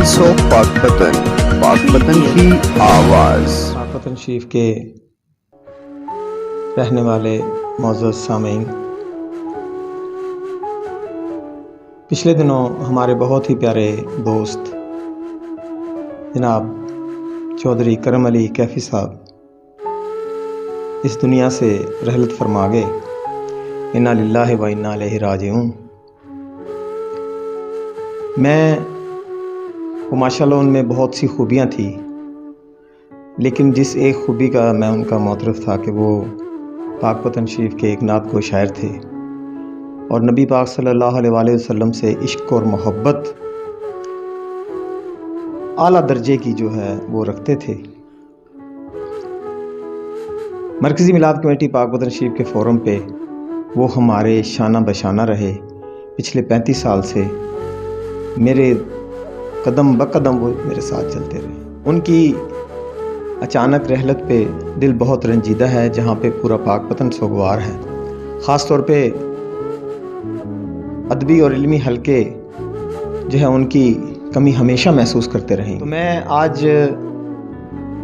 Voice of پاک پتن کی آواز۔ پاک پتن شریف کے رہنے والے معزز سامعین، پچھلے دنوں ہمارے بہت ہی پیارے دوست جناب چودھری کرم علی کیفی صاحب اس دنیا سے رحلت فرما گئے۔ انا للہ و انا الیہ راجعون۔ ماشاءاللہ ان میں بہت سی خوبیاں تھیں، لیکن جس ایک خوبی کا میں ان کا معترف تھا کہ وہ پاک پتن شریف کے ایک نعت گو شاعر تھے اور نبی پاک صلی اللہ علیہ وآلہ وسلم سے عشق اور محبت اعلیٰ درجے کی جو ہے وہ رکھتے تھے۔ مرکزی میلاد کمیٹی پاک پتن شریف کے فورم پہ وہ ہمارے شانہ بشانہ رہے۔ پچھلے 35 سال سے میرے قدم بقدم وہ میرے ساتھ چلتے رہے۔ ان کی اچانک رحلت پہ دل بہت رنجیدہ ہے، جہاں پہ پورا پاک پتن سوگوار ہے۔ خاص طور پہ ادبی اور علمی حلقے جو ہے ان کی کمی ہمیشہ محسوس کرتے رہے۔ تو میں آج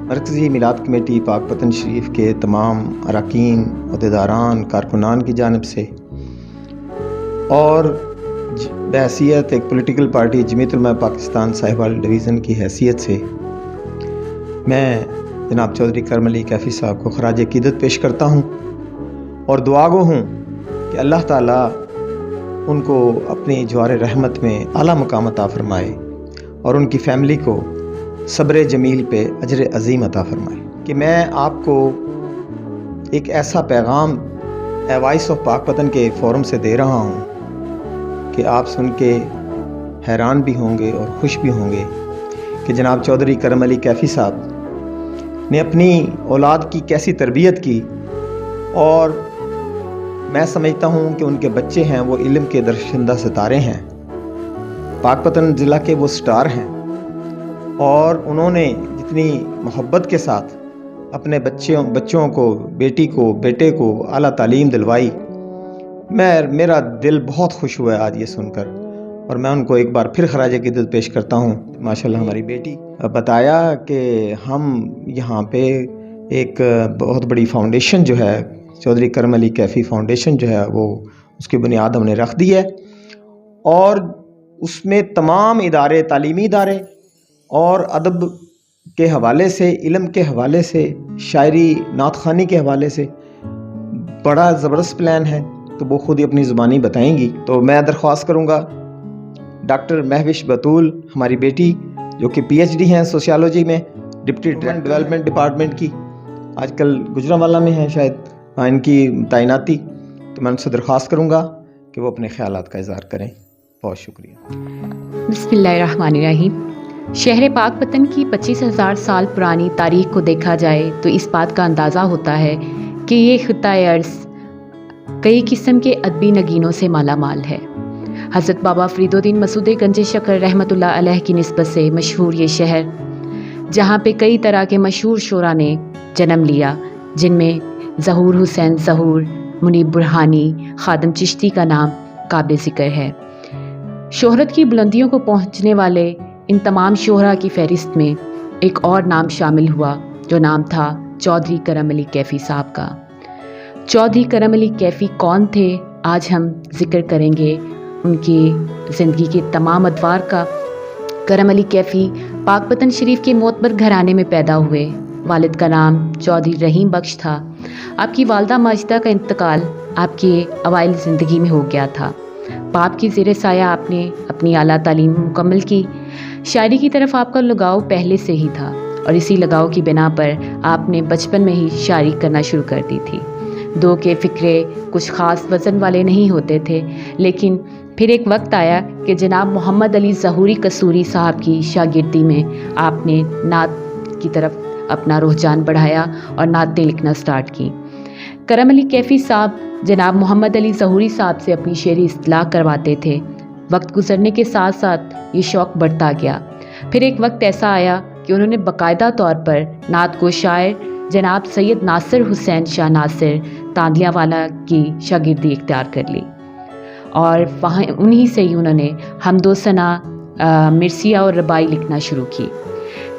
مرکزی میلاد کمیٹی پاک پتن شریف کے تمام اراکین، عہدیداران، کارکنان کی جانب سے اور بحیثیت ایک پولیٹیکل پارٹی جمعیت علماء پاکستان صاحبال ڈویژن کی حیثیت سے میں جناب چودھری کرم علی کیفی صاحب کو خراج عقیدت پیش کرتا ہوں اور دعا گو ہوں کہ اللہ تعالیٰ ان کو اپنی جوار رحمت میں اعلیٰ مقام عطا فرمائے اور ان کی فیملی کو صبر جمیل پہ اجر عظیم عطا فرمائے۔ کہ میں آپ کو ایک ایسا پیغام وائس آف پاک پتن کے فورم سے دے رہا ہوں کہ آپ سن کے حیران بھی ہوں گے اور خوش بھی ہوں گے کہ جناب چودھری کرم علی کیفی صاحب نے اپنی اولاد کی کیسی تربیت کی، اور میں سمجھتا ہوں کہ ان کے بچے ہیں وہ علم کے درخشندہ ستارے ہیں، پاک پتن ضلع کے وہ سٹار ہیں، اور انہوں نے جتنی محبت کے ساتھ اپنے بچوں کو، بیٹی کو، بیٹے کو اعلیٰ تعلیم دلوائی، میرا دل بہت خوش ہوا ہے آج یہ سن کر، اور میں ان کو ایک بار پھر خراج عقیدت پیش کرتا ہوں۔ ماشاءاللہ ہماری بیٹی بتایا کہ ہم یہاں پہ ایک بہت بڑی فاؤنڈیشن جو ہے چودھری کرم علی کیفی فاؤنڈیشن جو ہے وہ اس کی بنیاد ہم نے رکھ دی ہے، اور اس میں تمام ادارے، تعلیمی ادارے اور ادب کے حوالے سے، علم کے حوالے سے، شاعری نعت خوانی کے حوالے سے بڑا زبردست پلان ہے، تو وہ خود ہی اپنی زبانی بتائیں گی۔ تو میں درخواست کروں گا ڈاکٹر مہوش بطول، ہماری بیٹی جو کہ PhD ہیں سوشیالوجی میں، ڈپٹی ڈیولپمنٹ ڈپارٹمنٹ کی، آج کل گجرانوالہ میں ہیں شاید ان کی تعیناتی، تو میں ان سے درخواست کروں گا کہ وہ اپنے خیالات کا اظہار کریں۔ بہت شکریہ۔ بسم اللہ الرحمن الرحیم۔ شہر پاک پتن کی 25,000 سال پرانی تاریخ کو دیکھا جائے تو اس بات کا اندازہ ہوتا ہے کہ یہ خطۂ ارض کئی قسم کے ادبی نگینوں سے مالا مال ہے۔ حضرت بابا فرید الدین مسعود گنج شکر رحمۃ اللہ علیہ کی نسبت سے مشہور یہ شہر، جہاں پہ کئی طرح کے مشہور شعراء نے جنم لیا، جن میں ظہور حسین ظہور، منیب برہانی، خادم چشتی کا نام قابل ذکر ہے۔ شہرت کی بلندیوں کو پہنچنے والے ان تمام شعراء کی فہرست میں ایک اور نام شامل ہوا، جو نام تھا چودھری کرم علی کیفی صاحب کا۔ چودھری کرم علی کیفی کون تھے؟ آج ہم ذکر کریں گے ان کی زندگی کے تمام ادوار کا۔ کرم علی کیفی پاک پتن شریف کے معتبر گھرانے میں پیدا ہوئے۔ والد کا نام چودھری رحیم بخش تھا۔ آپ کی والدہ ماجدہ کا انتقال آپ کے اوائل زندگی میں ہو گیا تھا۔ باپ کی زیر سایہ آپ نے اپنی اعلیٰ تعلیم مکمل کی۔ شاعری کی طرف آپ کا لگاؤ پہلے سے ہی تھا، اور اسی لگاؤ کی بنا پر آپ نے بچپن میں ہی شاعری کرنا شروع کر دی تھی۔ دو کے فقرے کچھ خاص وزن والے نہیں ہوتے تھے، لیکن پھر ایک وقت آیا کہ جناب محمد علی ظہوری قصوری صاحب کی شاگردی میں آپ نے نعت کی طرف اپنا رجحان بڑھایا اور نعتیں لکھنا سٹارٹ کی۔ کرم علی کیفی صاحب جناب محمد علی ظہوری صاحب سے اپنی شعری اصلاح کرواتے تھے۔ وقت گزرنے کے ساتھ ساتھ یہ شوق بڑھتا گیا۔ پھر ایک وقت ایسا آیا کہ انہوں نے باقاعدہ طور پر نعت گو شاعر جناب سید ناصر حسین شاہ ناصر تاندیا والا کی شاگردی اختیار کر لی، اور وہاں انہی سے ہی انہوں نے حمد و ثنا، مرثیہ اور ربائی لکھنا شروع کی۔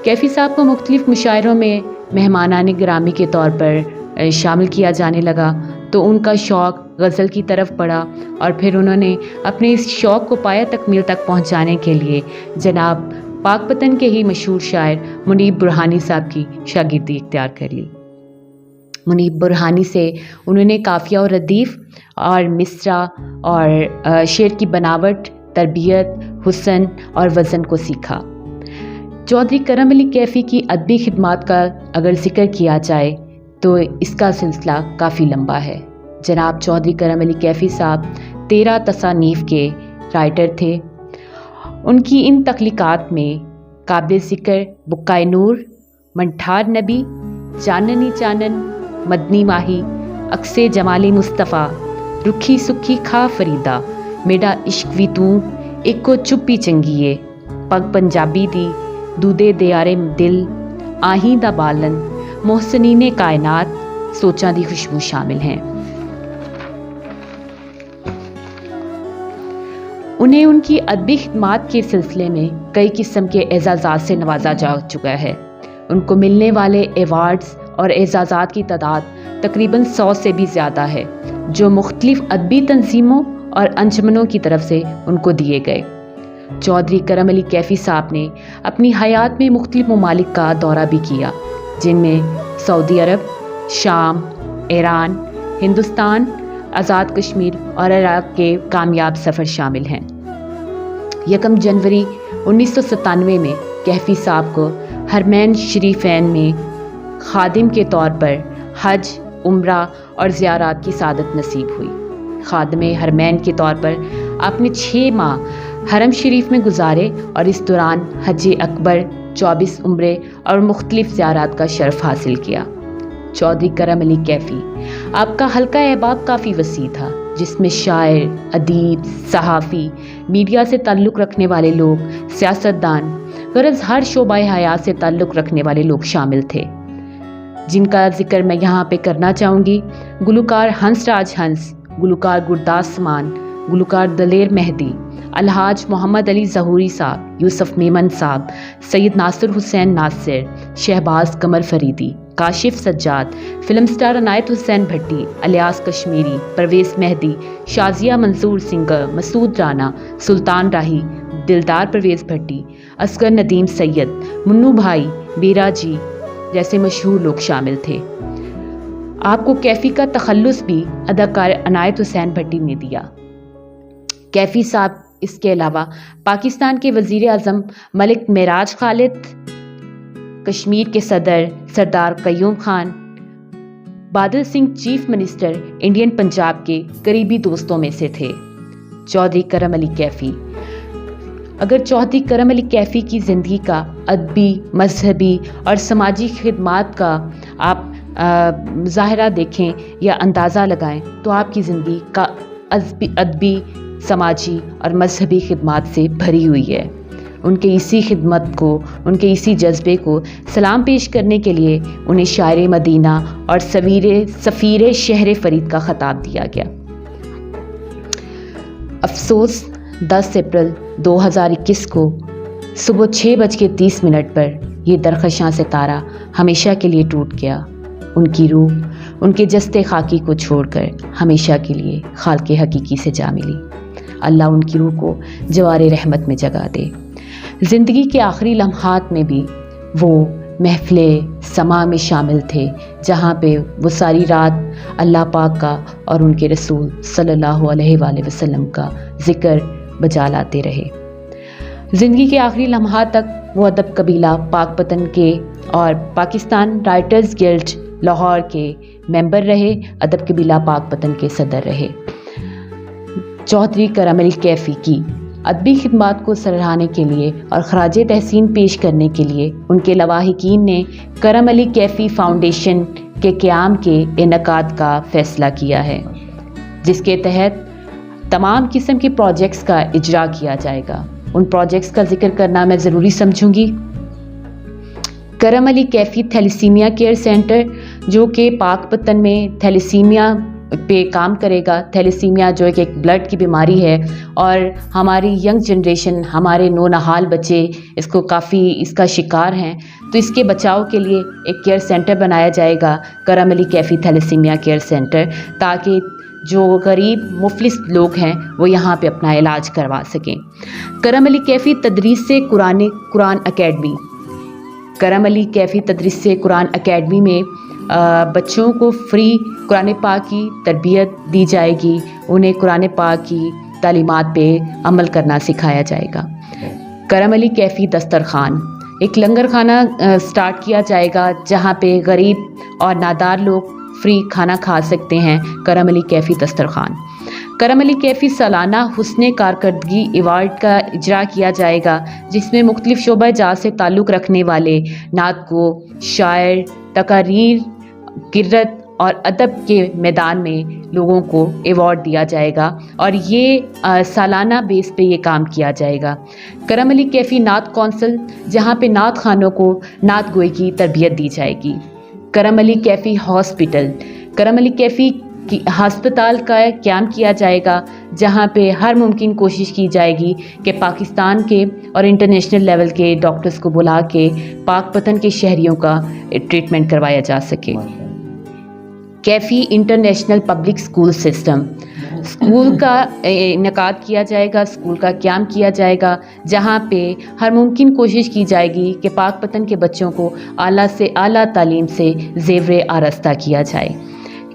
کیفی صاحب کو مختلف مشاعروں میں مہمانان گرامی کے طور پر شامل کیا جانے لگا تو ان کا شوق غزل کی طرف بڑھا، اور پھر انہوں نے اپنے اس شوق کو پایہ تکمیل تک پہنچانے کے لیے جناب پاک پتن کے ہی مشہور شاعر منیب برہانی صاحب کی شاگردی اختیار کر لی۔ منیب برہانی سے انہوں نے قافیہ اور ردیف اور مصرع اور شعر کی بناوٹ، تربیت، حسن اور وزن کو سیکھا۔ چودھری کرم علی کیفی کی ادبی خدمات کا اگر ذکر کیا جائے تو اس کا سلسلہ کافی لمبا ہے۔ جناب چودھری کرم علی کیفی صاحب 13 تصانیف کے رائٹر تھے۔ ان کی ان تخلیقات میں قابل ذکر بقائے نور، منٹھار نبی، چاننی چانن، مدنی ماہی، عکس جمالی مصطفیٰ، رکھی سکھی کھا فریدا، میرا عشق وی توں، ایکو چپی چنگیے، پگ پنجابی دی، دودے دیارے دل، آہیں دا بالن، محسنین کائنات، سوچاں دی خوشبو شامل ہیں۔ انہیں ان کی ادبی خدمات کے سلسلے میں کئی قسم کے اعزازات سے نوازا جا چکا ہے۔ ان کو ملنے والے ایوارڈز اور اعزازات کی تعداد تقریباً 100 سے بھی زیادہ ہے، جو مختلف ادبی تنظیموں اور انجمنوں کی طرف سے ان کو دیے گئے۔ چودھری کرم علی کیفی صاحب نے اپنی حیات میں مختلف ممالک کا دورہ بھی کیا، جن میں سعودی عرب، شام، ایران، ہندوستان، آزاد کشمیر اور عراق کے کامیاب سفر شامل ہیں۔ 1 جنوری 1997 میں کیفی صاحب کو حرمین شریفین میں خادم کے طور پر حج، عمرہ اور زیارات کی سعادت نصیب ہوئی۔ خادم حرمین کے طور پر آپ نے 6 ماہ حرم شریف میں گزارے اور اس دوران حج اکبر، 24 عمرے اور مختلف زیارات کا شرف حاصل کیا۔ چودھری کرم علی کیفی، آپ کا حلقہ احباب کافی وسیع تھا، جس میں شاعر، ادیب، صحافی، میڈیا سے تعلق رکھنے والے لوگ، سیاستدان، غرض ہر شعبہ حیات سے تعلق رکھنے والے لوگ شامل تھے، جن کا ذکر میں یہاں پہ کرنا چاہوں گی۔ گلوکار ہنس راج ہنس، گلوکار گرداس سمان، گلوکار دلیر مہدی، الحاج محمد علی ظہوری صاحب، یوسف میمن صاحب، سید ناصر حسین ناصر، شہباز قمر فریدی، کاشف سجاد، فلم سٹار عنایت حسین بھٹی، الیاس کشمیری، پرویز مہدی، شازیہ منصور سنگر، مسعود رانا، سلطان راہی، دلدار پرویز بھٹی، اصغر ندیم سید، منو بھائی، بیرا جی جیسے مشہور لوگ شامل تھے۔ آپ کو کیفی کا تخلص بھی اداکار عنایت حسین بھٹی نے دیا۔ کیفی صاحب اس کے علاوہ پاکستان کے وزیر اعظم ملک معراج خالد، کشمیر کے صدر سردار قیوم خان، بادل Singh chief minister Indian Punjab کے قریبی دوستوں میں سے تھے۔ چودھری کرم علی کیفی، اگر چودھری کرم علی کیفی کی زندگی کا ادبی، مذہبی اور سماجی خدمات کا آپ مظاہرہ دیکھیں یا اندازہ لگائیں تو آپ کی زندگی کا ادبی، سماجی اور مذہبی خدمات سے بھری ہوئی ہے۔ ان کے اسی خدمت کو، ان کے اسی جذبے کو سلام پیش کرنے کے لیے انہیں شاعر مدینہ اور سفیر شہر فرید کا خطاب دیا گیا۔ افسوس 10 اپریل 2021 کو صبح 6:30 پر یہ درخشاں ستارہ ہمیشہ کے لیے ٹوٹ گیا۔ ان کی روح ان کے جستے خاکی کو چھوڑ کر ہمیشہ کے لیے خالق حقیقی سے جا ملی۔ اللہ ان کی روح کو جوار رحمت میں جگا دے۔ زندگی کے آخری لمحات میں بھی وہ محفل سما میں شامل تھے، جہاں پہ وہ ساری رات اللہ پاک کا اور ان کے رسول صلی اللہ علیہ وآلہ وسلم کا ذکر بجا لاتے رہے۔ زندگی کے آخری لمحات تک وہ ادب قبیلہ پاک پتن کے اور پاکستان رائٹرز گلڈ لاہور کے ممبر رہے، ادب قبیلہ پاک پتن کے صدر رہے۔ چودھری کرم علی کیفی کی ادبی خدمات کو سراہنے کے لیے اور خراج تحسین پیش کرنے کے لیے ان کے لواحقین نے کرم علی کیفی فاؤنڈیشن کے قیام کے انعقاد کا فیصلہ کیا ہے، جس کے تحت تمام قسم کے پروجیکٹس کا اجرا کیا جائے گا۔ ان پروجیکٹس کا ذکر کرنا میں ضروری سمجھوں گی۔ کرم علی کیفی تھیلیسیمیا کیئر سینٹر، جو کہ پاک پتن میں تھیلیسیمیا پہ کام کرے گا. تھیلیسیمیا جو ایک بلڈ کی بیماری ہے اور ہماری ینگ جنریشن، ہمارے نونہال بچے اس کو کافی اس کا شکار ہیں، تو اس کے بچاؤ کے لیے ایک کیئر سینٹر بنایا جائے گا، کرم علی کیفی تھیلیسیمیا کیئر سینٹر، تاکہ جو غریب مفلس لوگ ہیں وہ یہاں پہ اپنا علاج کروا سکیں. کرم علی کیفی تدریس قرآن اکیڈمی. کرم علی کیفی تدریس قرآن اکیڈمی میں بچوں کو فری قرآن پاک کی تربیت دی جائے گی، انہیں قرآن پاک کی تعلیمات پہ عمل کرنا سکھایا جائے گا. کرم علی کیفی دسترخوان، ایک لنگر خانہ سٹارٹ کیا جائے گا جہاں پہ غریب اور نادار لوگ فری کھانا کھا سکتے ہیں. کرم علی کیفی دسترخوان. کرم علی کیفی سالانہ حسن کارکردگی ایوارڈ کا اجرا کیا جائے گا، جس میں مختلف شعبہ جات سے تعلق رکھنے والے نعت گو، شاعر، تقاریر، قرأت اور ادب کے میدان میں لوگوں کو ایوارڈ دیا جائے گا، اور یہ سالانہ بیس پہ یہ کام کیا جائے گا. کرم علی کیفی نعت کونسل، جہاں پہ نعت خوانوں کو نعت گوئی کی تربیت دی جائے گی. کرم علی کیفی ہاسپٹل. کرم علی کیفی کی ہسپتال کا قیام کیا جائے گا، جہاں پہ ہر ممکن کوشش کی جائے گی کہ پاکستان کے اور انٹرنیشنل لیول کے ڈاکٹرز کو بلا کے پاک پتن کے شہریوں کا ٹریٹمنٹ کروایا جا سکے. Kaifi international public school system. School کا انعقاد کیا جائے گا، اسکول کا قیام کیا جائے گا، جہاں پہ ہر ممکن کوشش کی جائے گی کہ پاک پتن کے بچوں کو اعلیٰ سے اعلیٰ تعلیم سے زیور آراستہ کیا جائے.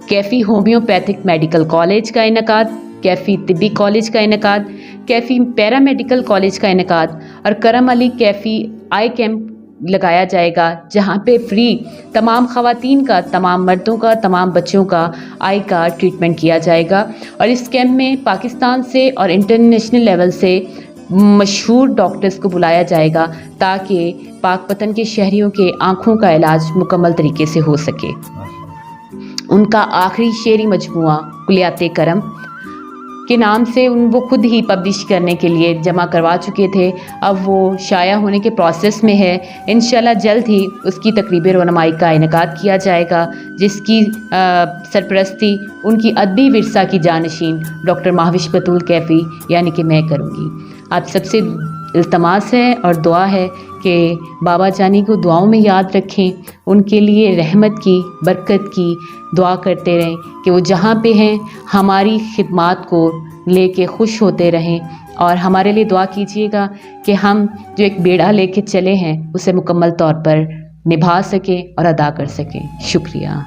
کیفی ہومیوپیتھک میڈیکل کالج کا انعقاد، کیفی طبی کالج کا انعقاد، کیفی پیرامیڈیکل کالج کا انعقاد، اور کرم علی کیفی آئی کیمپ لگایا جائے گا، جہاں پہ فری تمام خواتین کا، تمام مردوں کا، تمام بچوں کا آئی کا ٹریٹمنٹ کیا جائے گا. اور اس کیمپ میں پاکستان سے اور انٹرنیشنل لیول سے مشہور ڈاکٹرز کو بلایا جائے گا، تاکہ پاک پتن کے شہریوں کے آنکھوں کا علاج مکمل طریقے سے ہو سکے. ان کا آخری شعری مجموعہ کلیات کرم کے نام سے وہ خود ہی پبلش کرنے کے لیے جمع کروا چکے تھے، اب وہ شائع ہونے کے پروسیس میں ہے. انشاءاللہ جلد ہی اس کی تقریب رونمائی کا انعقاد کیا جائے گا، جس کی سرپرستی ان کی ادبی ورثہ کی جانشین ڈاکٹر مہوش بطول کیفی یعنی کہ میں کروں گی. آپ سب سے التماس ہے اور دعا ہے کہ بابا جانی کو دعاؤں میں یاد رکھیں، ان کے لیے رحمت کی، برکت کی دعا کرتے رہیں کہ وہ جہاں پہ ہیں ہماری خدمات کو لے کے خوش ہوتے رہیں، اور ہمارے لیے دعا کیجیے گا کہ ہم جو ایک بیڑا لے کے چلے ہیں اسے مکمل طور پر نبھا سکیں اور ادا کر سکیں. شکریہ.